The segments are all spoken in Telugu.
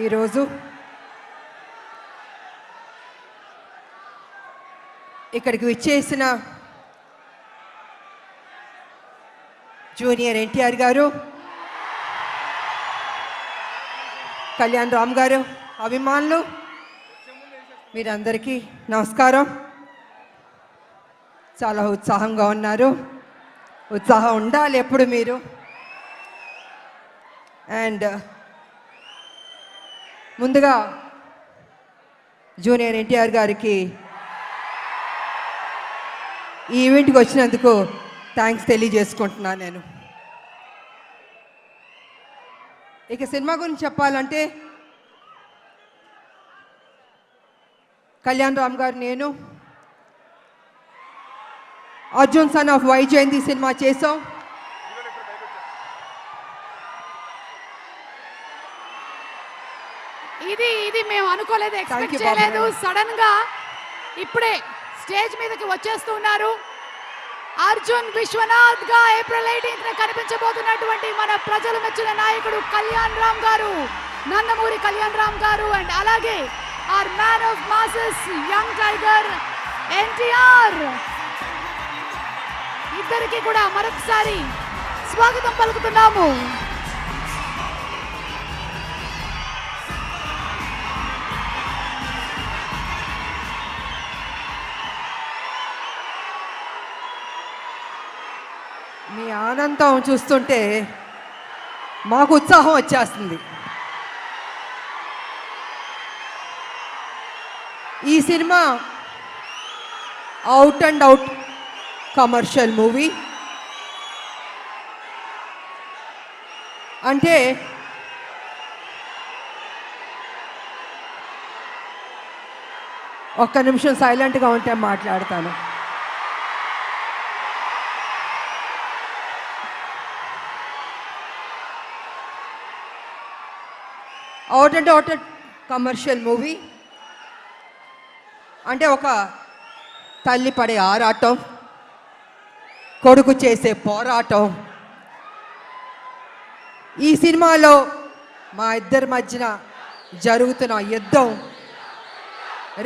ఈరోజు ఇక్కడికి విచ్చేసిన జూనియర్ ఎన్టీఆర్ గారు, కళ్యాణ్ రామ్ గారు, అభిమానులు మీరందరికీ నమస్కారం. చాలా ఉత్సాహంగా ఉన్నారు. ఉత్సాహం ఉండాలి ఎప్పుడు మీరు. అండ్ ముందుగా జూనియర్ ఎన్టీఆర్ గారికి ఈ ఈవెంట్కి వచ్చినందుకు థ్యాంక్స్ తెలియజేసుకుంటున్నాను. నేను ఇక సినిమా గురించి చెప్పాలంటే కళ్యాణ్ రామ్ గారు, నేను Arjun son of Vyjayanthi cinema చేసాం. ఇది మేము అనుకోలేదు, ఎక్స్పెక్ట్ చేయలేదు. సడన్ గా ఇప్పుడే స్టేజ్ మీదకి వచ్చేస్తున్నారు. అర్జున్ విశ్వనాథ్ గా ఏప్రిల్ 18న కనిపించబోతున్నటువంటి మన ప్రజలు మెచ్చిన నాయకుడు కళ్యాణ్ రామ్ గారు, నందమూరి కళ్యాణ్ రామ్ గారు, అండ్ అలాగే our man of masses young tiger NTR, ఇద్దరికి కూడా మరొకసారి స్వాగతం పలుకుతున్నాము. మీ ఆనందం చూస్తుంటే మాకు ఉత్సాహం వచ్చేస్తుంది. ఈ cinema out and out commercial movie. అంటే ఒక్క నిమిషం సైలెంట్గా ఉంటే మాట్లాడతాను. Out and out commercial movie అంటే ఒక తల్లి పడే ఆరాటం, కొడుకు చేసే పోరాటం. ఈ సినిమాలో మా ఇద్దరి మధ్యన జరుగుతున్న యుద్ధం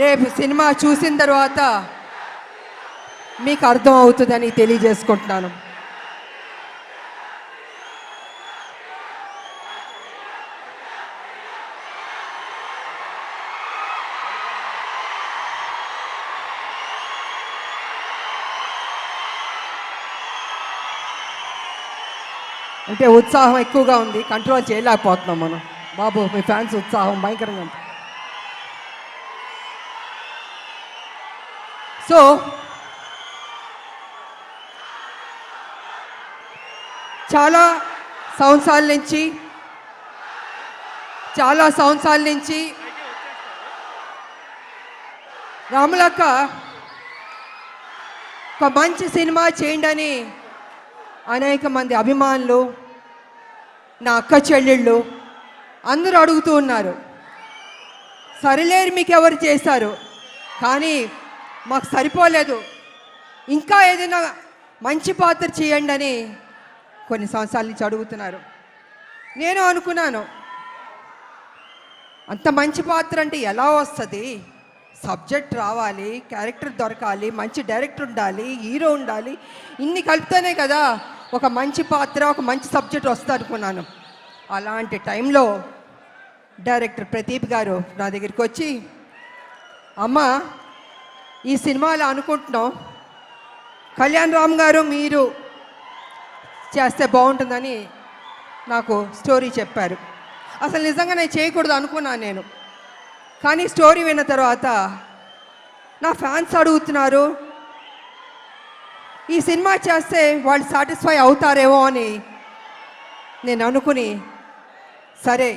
రేపు సినిమా చూసిన తర్వాత మీకు అర్థం అవుతుందని తెలియజేసుకుంటున్నాను. అంటే ఉత్సాహం ఎక్కువగా ఉంది, కంట్రోల్ చేయలేకపోతున్నాం మనం. బాబు, మీ ఫ్యాన్స్ ఉత్సాహం భయంకరంగా ఉంది. సో చాలా సంవత్సరాల నుంచి రాములక్క ఒక మంచి సినిమా చేయండి అని అనేక మంది అభిమానులు, నా అక్క చెల్లెళ్ళు అందరూ అడుగుతూ ఉన్నారు. సరిలేరు మీకు ఎవరు చేశారు, కానీ మాకు సరిపోలేదు, ఇంకా ఏదైనా మంచి పాత్ర చేయండి అని కొన్ని సంవత్సరాల నుంచి అడుగుతున్నారు. నేను అనుకున్నాను, అంత మంచి పాత్ర అంటే ఎలా వస్తుంది? సబ్జెక్ట్ రావాలి, క్యారెక్టర్ దొరకాలి, మంచి డైరెక్టర్ ఉండాలి, హీరో ఉండాలి, ఇన్ని కలిపితేనే కదా ఒక మంచి పాత్ర, ఒక మంచి సబ్జెక్ట్ వస్తుంది అనుకున్నాను. అలాంటి టైంలో డైరెక్టర్ ప్రదీప్ గారు నా దగ్గరికి వచ్చి, అమ్మ ఈ సినిమాలో అనుకుంటున్నాం, కళ్యాణ్ రామ్ గారు మీరు చేస్తే బాగుంటుందని నాకు స్టోరీ చెప్పారు. అసలు నిజంగా నేను చేయకూడదు అనుకున్నాను నేను. కానీ స్టోరీ విన్న తర్వాత నా ఫ్యాన్స్ అడుగుతున్నారు, ఈ సినిమా చేస్తే వాళ్ళు సాటిస్ఫై అవుతారేమో అని నేను అనుకుని, సరే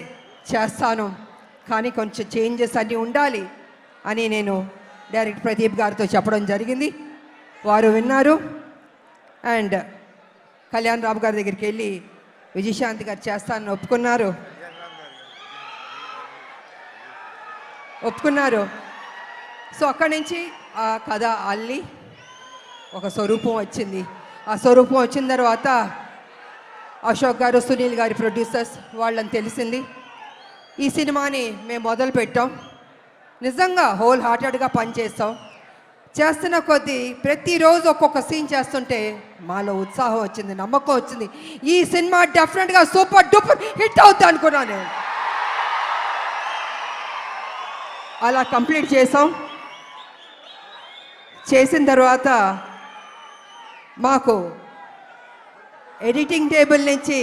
చేస్తాను, కానీ కొంచెం చేంజెస్ అన్నీ ఉండాలి అని నేను డైరెక్టర్ ప్రదీప్ గారితో చెప్పడం జరిగింది. వారు విన్నారు. అండ్ కళ్యాణ్ రామ్ గారి దగ్గరికి వెళ్ళి విజయశాంతి గారు చేస్తానని ఒప్పుకున్నారు. సో అక్కడి నుంచి ఆ కథ అల్లి ఒక స్వరూపం వచ్చింది. ఆ స్వరూపం వచ్చిన తర్వాత అశోక్ గారు, సునీల్ గారి ప్రొడ్యూసర్స్ వాళ్ళని తెలిసింది. ఈ సినిమాని మేము మొదలు పెట్టాం. నిజంగా హోల్ హార్టెడ్గా పనిచేస్తాం. చేస్తున్న కొద్దీ ప్రతిరోజు ఒక్కొక్క సీన్ చేస్తుంటే మాలో ఉత్సాహం వచ్చింది, నమ్మకం వచ్చింది. ఈ సినిమా డెఫినెట్గా సూపర్ డూపర్ హిట్ అవుతుంది అనుకున్నాను నేను. అలా కంప్లీట్ చేసాం. చేసిన తర్వాత మాకు ఎడిటింగ్ టేబుల్ నుంచి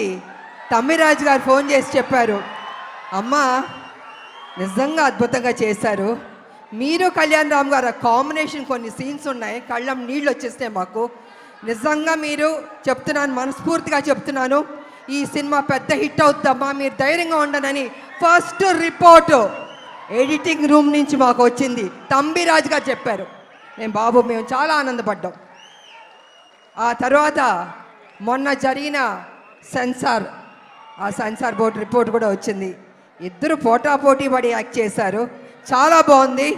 తమ్మిరాజు గారు ఫోన్ చేసి చెప్పారు, అమ్మా నిజంగా అద్భుతంగా చేశారు, మీరు కళ్యాణ్ రామ్ గారు కాంబినేషన్ కొన్ని సీన్స్ ఉన్నాయి, కళ్ళం నీళ్ళు వచ్చేస్తాయి మాకు. నిజంగా మీరు చెప్తున్నాను, మనస్ఫూర్తిగా చెప్తున్నాను, ఈ సినిమా పెద్ద హిట్ అవుతుందమ్మా, మీరు ధైర్యంగా ఉండనని ఫస్ట్ రిపోర్టు ఎడిటింగ్ రూమ్ నుంచి మాకు వచ్చింది. తంబిరాజు గారు చెప్పారు. మేము చాలా ఆనందపడ్డాం. ఆ తర్వాత మొన్న జరిగిన సెన్సార్ బోర్డు రిపోర్ట్ కూడా వచ్చింది. ఇద్దరు పోటాపోటీ పడి యాక్ట్ చేశారు, చాలా బాగుంది,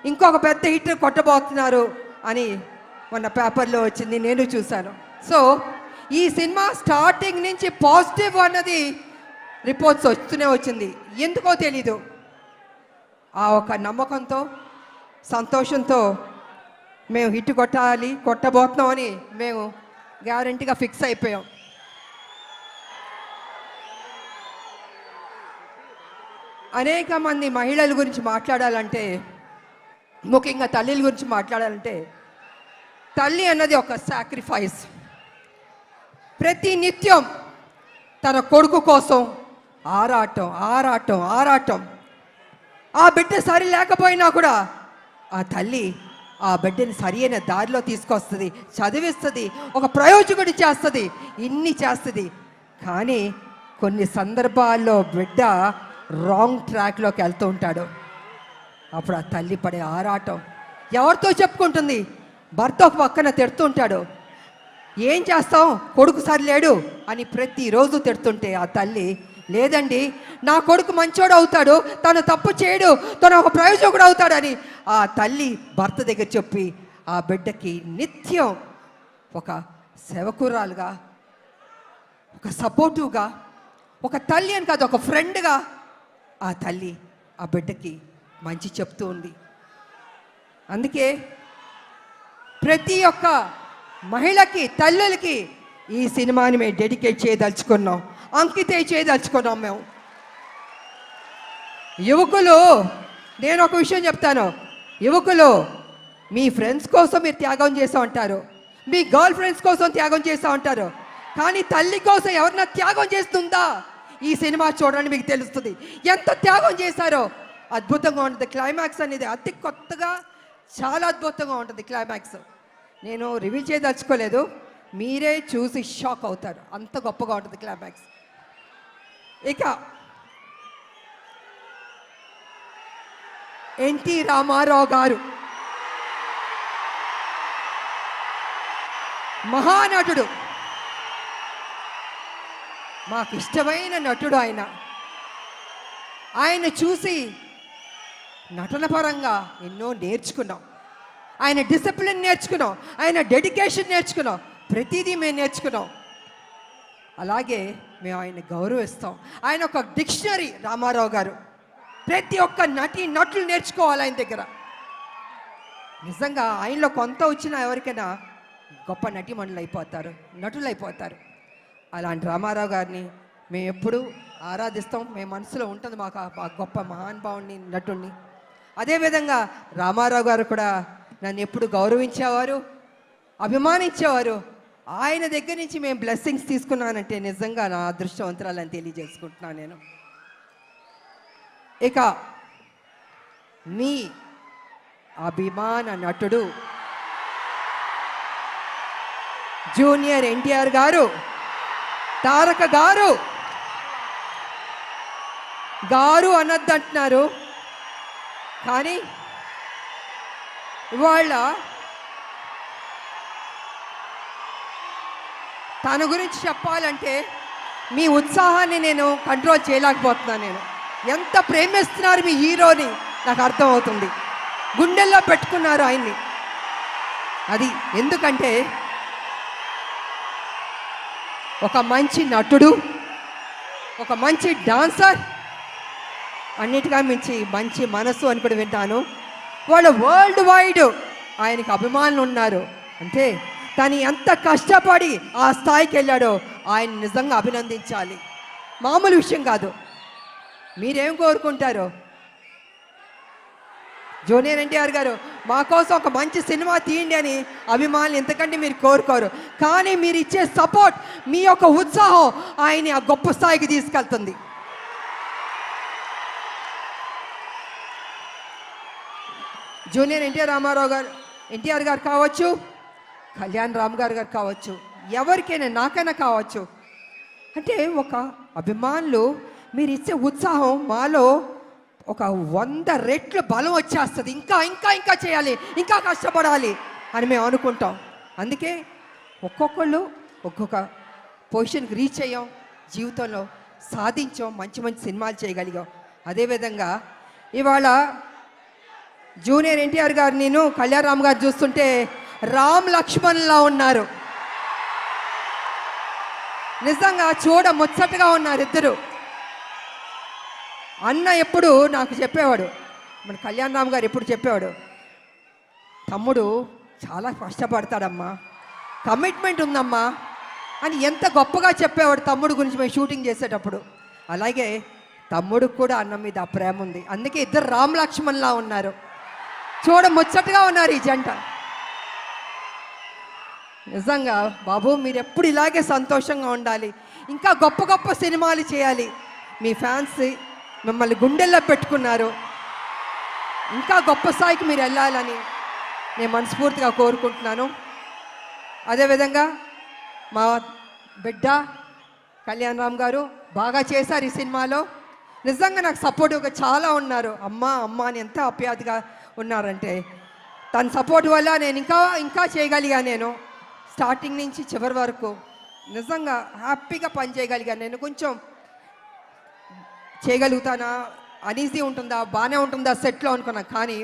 ఇంకొక పెద్ద హిట్ కొట్టబోతున్నారు అని మొన్న పేపర్లో వచ్చింది, నేను చూశాను. సో ఈ సినిమా స్టార్టింగ్ నుంచి పాజిటివ్ అన్నది రిపోర్ట్స్ వస్తూనే వచ్చింది. ఎందుకో తెలీదు, ఆ ఒక నమ్మకంతో సంతోషంతో మేము హిట్ కొట్టబోతున్నామని మేము గ్యారంటీగా ఫిక్స్ అయిపోయాం. అనేక మంది మహిళల గురించి మాట్లాడాలంటే, ముఖ్యంగా తల్లిల గురించి మాట్లాడాలంటే, తల్లి అన్నది ఒక సాక్రిఫైస్. ప్రతి నిత్యం తన కొడుకు కోసం ఆరాటం ఆరాటం ఆరాటం. ఆ బిడ్డ సరి లేకపోయినా కూడా ఆ తల్లి ఆ బిడ్డని సరి అయిన దారిలో తీసుకొస్తుంది, చదివిస్తుంది, ఒక ప్రయోజకుడి చేస్తుంది, ఇన్ని చేస్తుంది. కానీ కొన్ని సందర్భాల్లో బిడ్డ రాంగ్ ట్రాక్లోకి వెళ్తూ ఉంటాడు. అప్పుడు ఆ తల్లి పడే ఆరాటం ఎవరితో చెప్పుకుంటుంది? భర్త ఒక పక్కన తిడుతూ ఉంటాడు, ఏం చేస్తాం కొడుకు సరిలేడు అని ప్రతిరోజు తిడుతుంటే ఆ తల్లి, లేదండి నా కొడుకు మంచోడు అవుతాడు, తను తప్పు చేయడు, తను ఒక ప్రయోజకుడు అవుతాడని ఆ తల్లి భర్త దగ్గర చెప్పి ఆ బిడ్డకి నిత్యం ఒక సేవకురాలుగా, ఒక సపోర్టివ్గా, ఒక తల్లి అని కాదు ఒక ఫ్రెండ్గా ఆ తల్లి ఆ బిడ్డకి మంచి చెప్తూ ఉంది. అందుకే ప్రతి ఒక్క మహిళకి, తల్లులకి ఈ సినిమాని మేము డెడికేట్ చేయదలుచుకున్నాం, అంకితం చేయదలుచుకున్నాం మేము. యువకులు, నేను ఒక విషయం చెప్తాను, యువకులు మీ ఫ్రెండ్స్ కోసం మీరు త్యాగం చేస్తూ ఉంటారు, మీ గర్ల్ ఫ్రెండ్స్ కోసం త్యాగం చేస్తూ ఉంటారు, కానీ తల్లి కోసం ఎవరన్నా త్యాగం చేస్తుందా? ఈ సినిమా చూడండి, మీకు తెలుస్తుంది ఎంత త్యాగం చేశారో. అద్భుతంగా ఉంటుంది క్లైమాక్స్ అనేది, అతి కొత్తగా చాలా అద్భుతంగా ఉంటుంది క్లైమాక్స్. నేను రివీల్ చేయదలుచుకోలేదు, మీరే చూసి షాక్ అవుతారు, అంత గొప్పగా ఉంటుంది క్లైమాక్స్. ఇక ఎన్టీ రామారావు గారు మహానటుడు, మాకు ఇష్టమైన నటుడు ఆయన. ఆయన చూసి నటన పరంగా ఎన్నో నేర్చుకున్నాం, ఆయన డిసిప్లిన్ నేర్చుకున్నాం, ఆయన డెడికేషన్ నేర్చుకున్నాం, ప్రతిదీ మేము నేర్చుకున్నాం. అలాగే మేము ఆయన గౌరవిస్తాం. ఆయన ఒక డిక్షనరీ రామారావు గారు. ప్రతి ఒక్క నటులు నేర్చుకోవాలి ఆయన దగ్గర. నిజంగా ఆయనలో కొంత వచ్చినా ఎవరికైనా గొప్ప నటీమణులు అయిపోతారు, నటులు అయిపోతారు. అలాంటి రామారావు గారిని మేము ఎప్పుడూ ఆరాధిస్తాం, మేము మనసులో ఉంటుంది మాకు ఆ గొప్ప మహానుభావుని, నటుడిని. అదేవిధంగా రామారావు గారు కూడా నన్ను ఎప్పుడు గౌరవించేవారు, అభిమానించేవారు. ఆయన దగ్గర నుంచి మేము బ్లెస్సింగ్స్ తీసుకున్నానంటే నిజంగా నా అదృష్టవంతురాలని తెలియజేసుకుంటున్నాను నేను. ఇక మీ అభిమాన నటుడు జూనియర్ ఎన్టీఆర్ గారు, తారక గారు, గారు అనొద్దంటున్నారు, కానీ ఇవాళ తన గురించి చెప్పాలంటే మీ ఉత్సాహాన్ని నేను కంట్రోల్ చేయలేకపోతున్నాను. నేను ఎంత ప్రేమిస్తున్నారు మీ హీరోని నాకు అర్థమవుతుంది, గుండెల్లో పెట్టుకున్నారు ఆయన్ని. అది ఎందుకంటే ఒక మంచి నటుడు, ఒక మంచి డాన్సర్, అన్నిటిగా మించి మంచి మనసు అని కూడా వింటాను. వాళ్ళు వరల్డ్ వైడ్ ఆయనకి అభిమానులు ఉన్నారు. అంటే తను ఎంత కష్టపడి ఆ స్థాయికి వెళ్ళాడో ఆయన నిజంగా అభినందించాలి. మామూలు విషయం కాదు. మీరేం కోరుకుంటారో? జూనియర్ ఎన్టీఆర్ గారు మా కోసం ఒక మంచి సినిమా తీయండి అని అభిమానులు ఎంతకంటే మీరు కోరుకోరు. కానీ మీరు ఇచ్చే సపోర్ట్, మీ యొక్క ఉత్సాహం ఆయన్ని ఆ గొప్ప స్థాయికి తీసుకెళ్తుంది. జూనియర్ ఎన్టీఆర్ గారు కావచ్చు, కళ్యాణ్ రామ్ గారు కావచ్చు, ఎవరికైనా నాకైనా కావచ్చు. అంటే ఒక అభిమానులు మీరు ఇచ్చే ఉత్సాహం మాలో ఒక 100 రెట్లు బలం వచ్చేస్తుంది. ఇంకా ఇంకా ఇంకా చేయాలి, ఇంకా కష్టపడాలి అని మేము అనుకుంటాం. అందుకే ఒక్కొక్కళ్ళు ఒక్కొక్క పొజిషన్కి రీచ్ అయ్యాం, జీవితంలో సాధించాం, మంచి మంచి సినిమాలు చేయగలిగాం. అదేవిధంగా ఇవాళ జూనియర్ ఎన్టీఆర్ గారు, నేను కళ్యాణ్ రామ్ గారు చూస్తుంటే రామ్ లక్ష్మణ్లా ఉన్నారు. నిజంగా చూడ ముచ్చటగా ఉన్నారు ఇద్దరు. అన్న ఎప్పుడు నాకు చెప్పేవాడు, మన కళ్యాణ్ రామ్ గారు ఎప్పుడు చెప్పేవాడు, తమ్ముడు చాలా కష్టపడతాడమ్మా, కమిట్మెంట్ ఉందమ్మా అని ఎంత గొప్పగా చెప్పేవాడు తమ్ముడు గురించి మేము షూటింగ్ చేసేటప్పుడు. అలాగే తమ్ముడికి కూడా అన్న మీద ఆ ప్రేమ ఉంది. అందుకే ఇద్దరు రామ్ లక్ష్మణ్లా ఉన్నారు, చూడ ముచ్చటగా ఉన్నారు ఈ జంట. నిజంగా బాబు మీరు ఎప్పుడు ఇలాగే సంతోషంగా ఉండాలి, ఇంకా గొప్ప గొప్ప సినిమాలు చేయాలి. మీ ఫ్యాన్స్ మిమ్మల్ని గుండెల్లో పెట్టుకున్నారు, ఇంకా గొప్ప స్థాయికి మీరు వెళ్ళాలని నేను మనస్ఫూర్తిగా కోరుకుంటున్నాను. అదేవిధంగా మా బిడ్డ కళ్యాణ్ రామ్ గారు బాగా చేశారు ఈ సినిమాలో. నిజంగా నాకు సపోర్టివ్గా చాలా ఉన్నారు. అమ్మ అమ్మ అని ఎంత ఆప్యాయతగా ఉన్నారంటే, తన సపోర్ట్ వల్ల నేను ఇంకా ఇంకా చేయగలిగా. నేను స్టార్టింగ్ నుంచి చివరి వరకు నిజంగా హ్యాపీగా పనిచేయగలిగాను. నేను కొంచెం చేయగలుగుతానా, అనీజీ ఉంటుందా, బాగానే ఉంటుందా సెట్లో అనుకున్నా. కానీ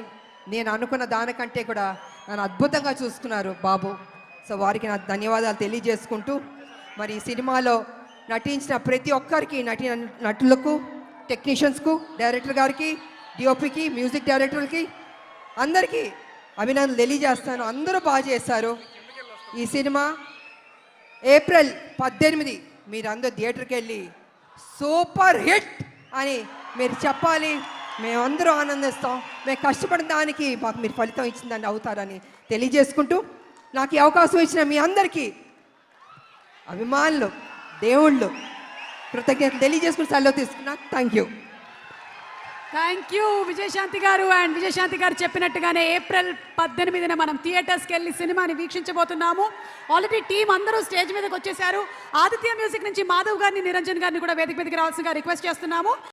నేను అనుకున్న దానికంటే కూడా నన్ను అద్భుతంగా చూసుకున్నారు బాబు. సో వారికి నా ధన్యవాదాలు తెలియజేసుకుంటూ, మరి ఈ సినిమాలో నటించిన ప్రతి ఒక్కరికి, నటులకు, టెక్నీషియన్స్కు, డైరెక్టర్ గారికి, డిఓపికి, మ్యూజిక్ డైరెక్టర్కి అందరికీ అభినందనలు తెలియజేస్తాను. అందరూ బాగా చేశారు. ఈ సినిమా ఏప్రిల్ 18 మీరందరూ థియేటర్కి వెళ్ళి సూపర్ హిట్ అని మీరు చెప్పాలి. మేమందరూ ఆనందిస్తాం. మేము కష్టపడిన దానికి మాకు మీరు ఫలితం ఇచ్చిందని అవుతారని తెలియజేసుకుంటూ, నాకు ఈ అవకాశం ఇచ్చిన మీ అందరికీ అభిమానులు, దేవుళ్ళు కృతజ్ఞతలు తెలియజేసుకుని సెలవు తీసుకున్నా. థ్యాంక్ యూ విజయశాంతి గారు. అండ్ విజయశాంతి గారు చెప్పినట్టుగానే ఏప్రిల్ 18న మనం థియేటర్స్కి వెళ్ళి సినిమాని వీక్షించబోతున్నాము. ఆల్రెడీ టీం అందరూ స్టేజ్ మీదకి వచ్చేసారు. ఆదిత్య మ్యూజిక్ నుంచి మాధవ్ గారిని, నిరంజన్ గారిని కూడా వేదిక మీదకి రావాల్సిందిగా రిక్వెస్ట్ చేస్తున్నాము.